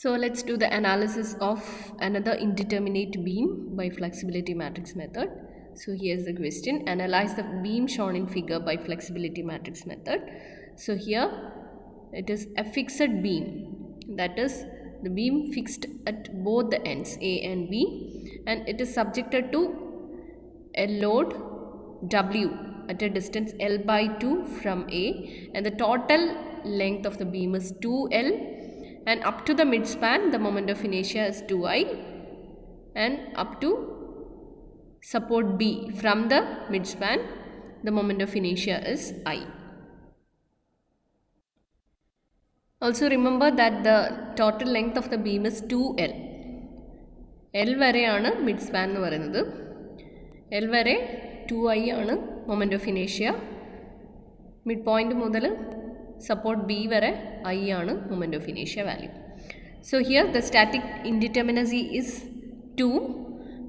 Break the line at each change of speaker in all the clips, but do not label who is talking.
So let's do the analysis of another indeterminate beam by flexibility matrix method. So here's the question: analyze the beam shown in figure by flexibility matrix method. So here it is a fixed beam, that is the beam fixed at both the ends A and B, and it is subjected to a load W at a distance L by 2 from A, and the total length of the beam is 2L, and up to the midspan the moment of inertia is 2I, and up to support B from the midspan the moment of inertia is I. Also remember that the total length of the beam is 2L. L വരെയാണ് midspan എന്ന് പറയുന്നത്. L വരെ 2I ആണ് moment of inertia. Midpoint മുതൽ support B വരെ I ആണ് moment of inertia value. So here the static indeterminacy is 2.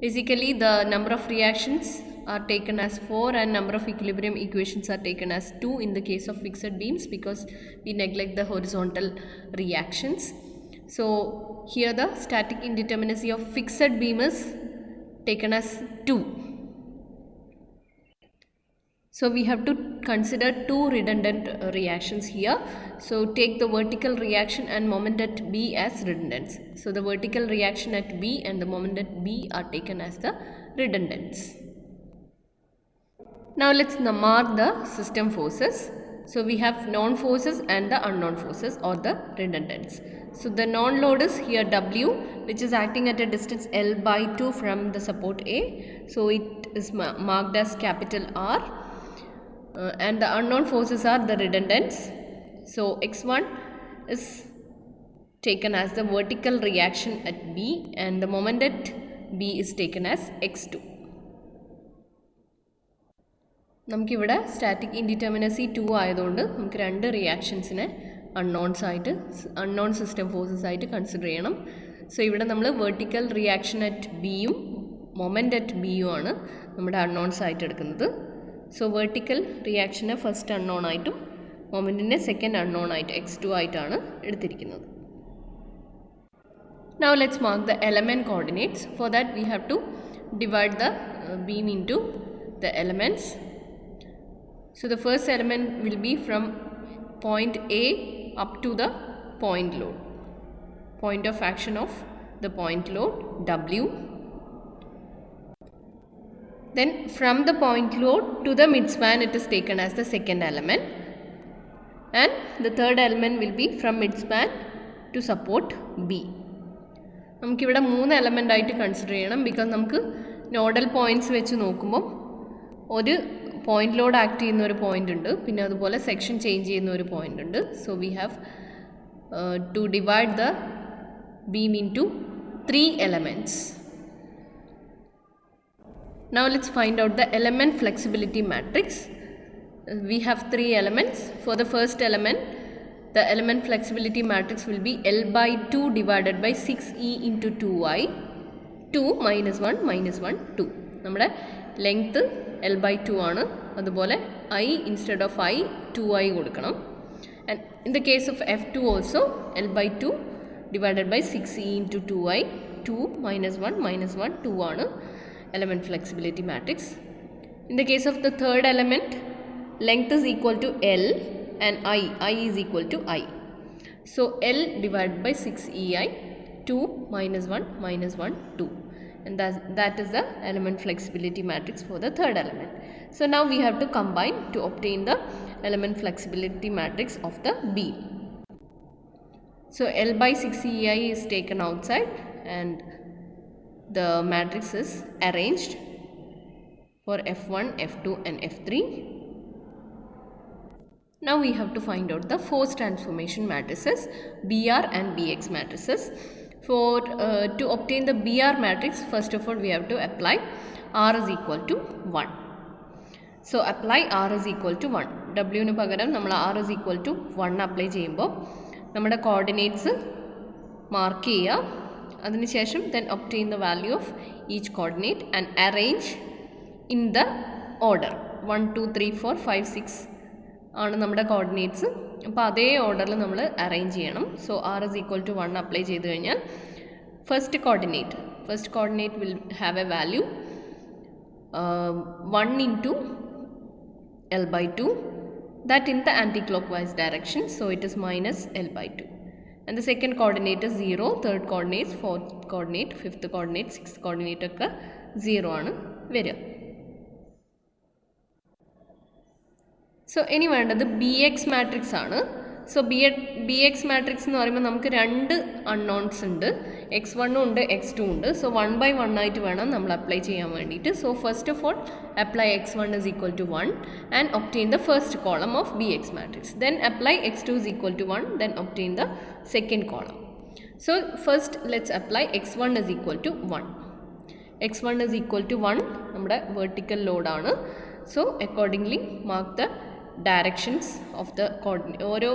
Basically the number of reactions are taken as 4 and number of equilibrium equations are taken as 2 in the case of fixed beams because we neglect the horizontal reactions. So here the static indeterminacy of fixed beam is taken as 2. So we have to consider two redundant reactions here. So take the vertical reaction and moment at B as redundants. So the vertical reaction at B and the moment at B are taken as the redundants. Now let's mark the system forces. So we have known forces and the unknown forces or the redundants. So the known load is here W, which is acting at a distance L by 2 from the support A. So it is marked as capital R. And the unknown forces are the redundants. So x1 is taken as the vertical reaction at B and the moment at B is taken as x2. നമുക്കിവിടെ static indeterminacy 2 ആയതുകൊണ്ട് നമുക്ക് രണ്ട് റിയാക്ഷൻസിനെ unknown system forces ആയിട്ട് consider ചെയ്യണം. So ഇവിടെ നമ്മൾ vertical reaction at ബിയും moment at ബിയും ആണ് നമ്മുടെ അൺനോൺസ് ആയിട്ട് എടുക്കുന്നത്. സോ വെർട്ടിക്കൽ റിയാക്ഷനെ ഫസ്റ്റ് അൺനോൺ ആയിട്ടും മൊമെൻറ്റിനെ സെക്കൻഡ് അൺനോൺ ആയിട്ട് x2 ആയിട്ടാണ് എടുത്തിരിക്കുന്നത്. Now let's mark the element coordinates. For that we have to divide the beam into the elements. So the first element will be from point A up to the point load, point of action of the point load W. Then from the point load to the midspan it is taken as the second element, and the third element will be from midspan to support B. നമുക്കിവിടെ 3 element ആയിട്ട് consider ചെയ്യണം. Because നമുക്ക് nodal points വെച്ച് നോക്കുമ്പോൾ ഒരു point load act ചെയ്യുന്ന ഒരു point ഉണ്ട്, പിന്നെ അതുപോലെ സെക്ഷൻ ചേഞ്ച് ചെയ്യുന്ന ഒരു പോയിൻ്റ് ഉണ്ട്. So we have to divide the beam into 3 elements. Now let's find out the element flexibility matrix. We have 3 elements. For the first element, the element flexibility matrix will be L by 2 divided by 6E into 2I. 2 minus 1 minus 1 2. നമ്മുടെ length L by 2 ആണ്. അതുപോലെ I instead of I 2I കൊടുക്കണം. And in the case of F2 also L by 2 divided by 6E into 2I. 2 minus 1 minus 1 2 ആണ് element flexibility matrix. In the case of the third element, length is equal to L and I is equal to I. So L divided by 6EI, 2 minus 1 minus 1 2, and that is the element flexibility matrix for the third element. So now we have to combine to obtain the element flexibility matrix of the beam. So L by 6EI is taken outside and the matrix is arranged for F1, F2 and F3. Now we have to find out the force transformation matrices, BR and BX matrices. To obtain the BR matrix, first of all we have to apply R is equal to 1. So apply R is equal to 1. W ന് പകരം നമ്മൾ R is equal to 1 apply ചെയ്യുമ്പോൾ നമ്മുടെ coordinates mark ചെയ്യുക. അതിനുശേഷം then obtain the value of each coordinate and arrange in the order 1 2 3 4 5 6 ആണ് നമ്മുടെ coordinates. അപ്പോൾ അതേ ഓർഡറിൽ നമ്മൾ അറേഞ്ച് ചെയ്യണം. So r is equal to 1 apply ചെയ്ത് കഴിഞ്ഞാൽ first coordinate will have A value 1 into L by 2, that in the anti-clockwise direction, so it is minus L by 2. And the second coordinate is 0, third coordinate, fourth coordinate, fifth coordinate, sixth coordinate ഒക്കെ 0 ആണ് വരിക. So ഇനി വേണ്ടത് B X matrix ആണ്. So B X matrix എന്ന് പറയുമ്പോൾ നമുക്ക് രണ്ട് അൺനോൺസ് ഉണ്ട്, x1 ഉണ്ട് x2 ഉണ്ട്. സോ 1 by 1 ആയിട്ട് വേണം നമ്മൾ അപ്ലൈ ചെയ്യാൻ വേണ്ടിയിട്ട്. So first of all apply x1 is equal to 1 and obtain the first column of bx matrix. Then apply x2 is equal to 1, then obtain the second column. So first let's apply x1 is equal to 1. x1 is equal to 1 നമ്മുടെ vertical load ആണ്. So accordingly mark the directions of the ഓരോ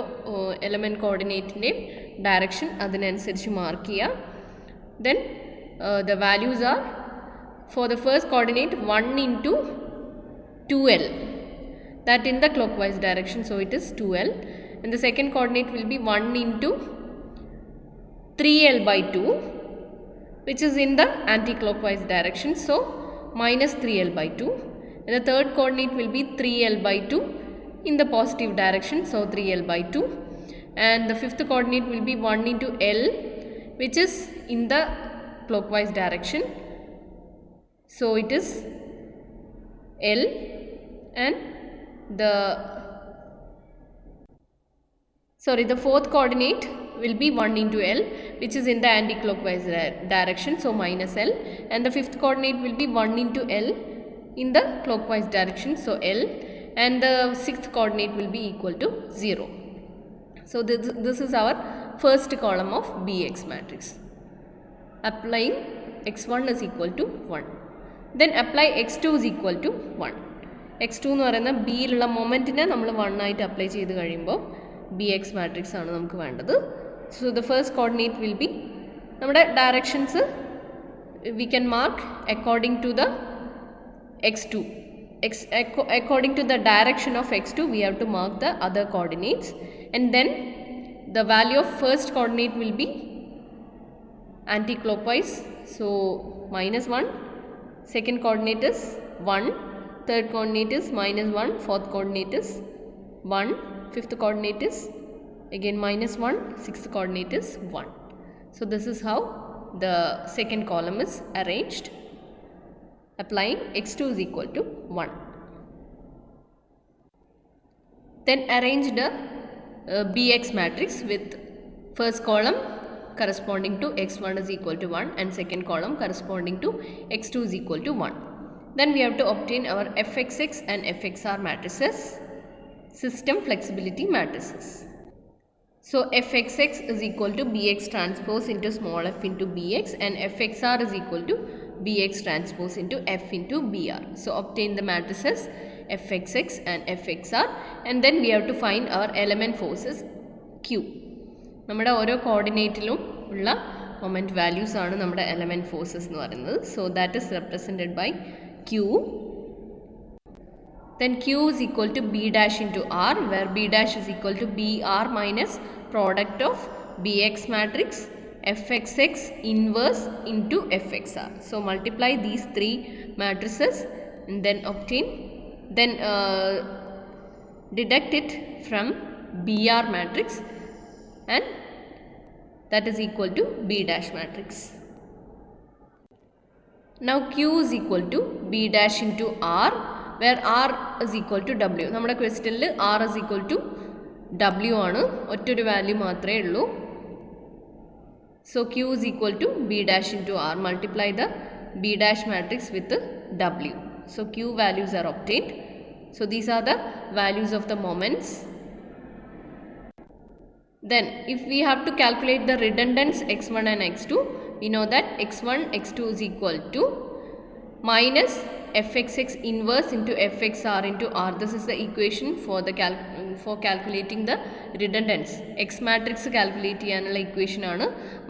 element coordinateൻ്റെയും direction അതിനനുസരിച്ച് mark ചെയ്യുക. Then the values are, for the first coordinate 1 into 2L, that in the clockwise direction, so it is 2L, and the second coordinate will be 1 into 3L by 2, which is in the anti-clockwise direction, so minus 3L by 2, and the third coordinate will be 3L by 2 in the positive direction, so 3L by 2, and the fifth coordinate will be 1 into L, which is in the clockwise direction, so it is L, and the fourth coordinate will be 1 into L, which is in the anti-clockwise direction, so minus L, and the fifth coordinate will be 1 into L in the clockwise direction, so L, and the sixth coordinate will be equal to 0. So this is our first column of Bx matrix. Applying x1 is equal to 1. Then apply x2 is equal to 1. x2 എന്ന് പറയുന്ന ബിയിലുള്ള മൊമെൻറ്റിനെ നമ്മൾ 1 ആയിട്ട് apply ചെയ്ത് കഴിയുമ്പോൾ B X matrix ആണ് നമുക്ക് വേണ്ടത്. So the first coordinate will be, നമ്മുടെ directions we can mark according to the x2. According to the direction of x2 we have to mark the other coordinates, and then the value of first coordinate will be anti-clockwise, so minus 1, second coordinate is 1, third coordinate is minus 1, fourth coordinate is 1, fifth coordinate is again minus 1, sixth coordinate is 1. So this is how the second column is arranged, applying x2 is equal to 1. Then arrange the bx matrix with first column corresponding to x1 is equal to 1 and second column corresponding to x2 is equal to 1. Then we have to obtain our fxx and fxr matrices, system flexibility matrices. So fxx is equal to bx transpose into small f into bx, and fxr is equal to bx transpose into f into br. So obtain the matrices fxx and fxr, and then we have to find our element forces q. നമ്മുടെ ഓരോ കോർഡിനേറ്റിലും ഉള്ള moment values ആണ് നമ്മുടെ element forces എന്ന് പറയുന്നത്. So that is represented by q. Then q is equal to b dash into r, where b dash is equal to br minus product of bx matrix fxx inverse into fxr. So multiply these three matrices and then obtain, then deduct it from br matrix, and that is equal to b dash matrix. Now q is equal to b dash into r, where r is equal to w. നമ്മുടെ ക്വസ്റ്റ്യനിൽ r is equal to w ആണ്, ഒറ്റൊരു value മാത്രമേ ഉള്ളൂ. So q is equal to b dash into r. Multiply the b dash matrix with w. So q values are obtained. So these are the values of the moments. Then if we have to calculate the redundance x1 and x2, we know that x1 x2 is equal to minus fxx inverse into fxr into r. This is the equation for the calculating the redundance. X matrix calculate ചെയ്യാനുള്ള equation ആണ്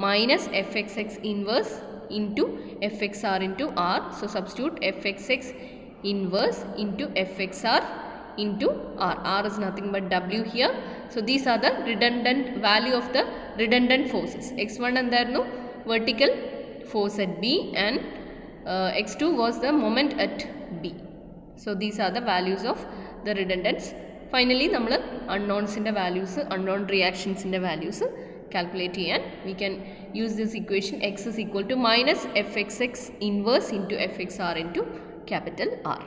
minus fxx inverse into fxr into r. So substitute fxx inverse into fxr into r. R is nothing but w here. So these are the redundant value of the redundant forces. x1 എന്തായിരുന്നു vertical force at B and x2 was the moment at B. So these are the values of the redundants. Finally നമ്മൾ unknownsൻ്റെ values, unknown reactionsൻ്റെ values calculate ചെയ്യാൻ we can use this equation x is equal to minus fxx inverse into fxr into capital R.